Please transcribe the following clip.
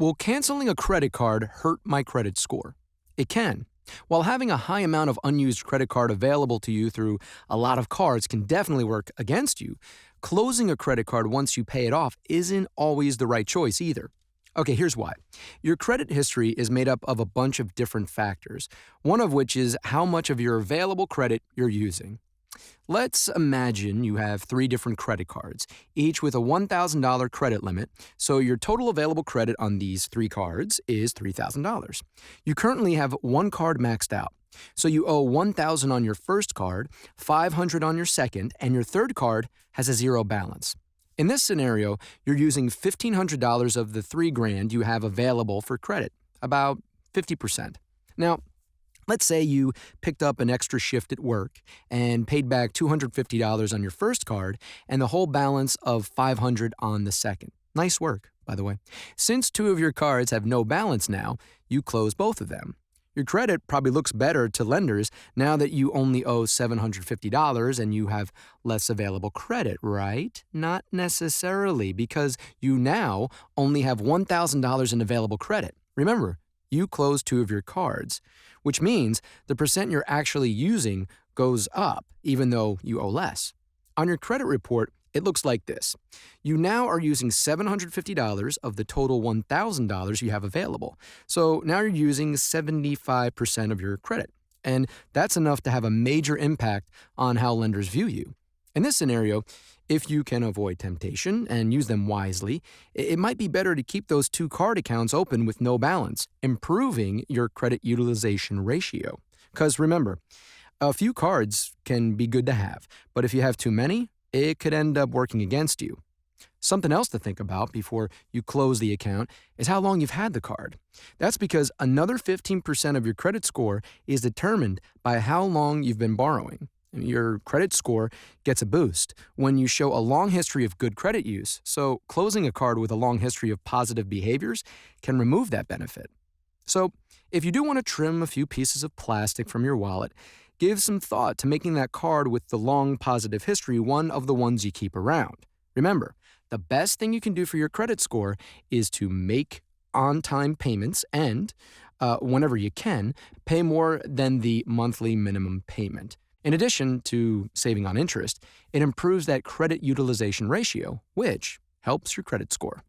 Will canceling a credit card hurt my credit score? It can. While having a high amount of unused credit card available to you through a lot of cards can definitely work against you, closing a credit card once you pay it off isn't always the right choice either. Okay, here's why. Your credit history is made up of a bunch of different factors, one of which is how much of your available credit you're using. Let's imagine you have three different credit cards, each with a $1,000 credit limit, so your total available credit on these three cards is $3,000. You currently have one card maxed out, so you owe $1,000 on your first card, $500 on your second, and your third card has a zero balance. In this scenario, you're using $1,500 of the $3,000 you have available for credit, about 50%. Now, let's say you picked up an extra shift at work and paid back $250 on your first card and the whole balance of $500 on the second. Nice work, by the way. Since two of your cards have no balance now, you close both of them. Your credit probably looks better to lenders now that you only owe $750 and you have less available credit, right? Not necessarily, because you now only have $1,000 in available credit. Remember, you close two of your cards, which means the percent you're actually using goes up, even though you owe less. On your credit report, it looks like this. You now are using $750 of the total $1,000 you have available. So now you're using 75% of your credit. And that's enough to have a major impact on how lenders view you. In this scenario, if you can avoid temptation and use them wisely, it might be better to keep those two card accounts open with no balance, improving your credit utilization ratio. Because remember, a few cards can be good to have, but if you have too many, it could end up working against you. Something else to think about before you close the account is how long you've had the card. That's because another 15% of your credit score is determined by how long you've been borrowing. Your credit score gets a boost when you show a long history of good credit use, so closing a card with a long history of positive behaviors can remove that benefit. So, if you do want to trim a few pieces of plastic from your wallet, give some thought to making that card with the long positive history one of the ones you keep around. Remember, the best thing you can do for your credit score is to make on-time payments and, whenever you can, pay more than the monthly minimum payment. In addition to saving on interest, it improves that credit utilization ratio, which helps your credit score.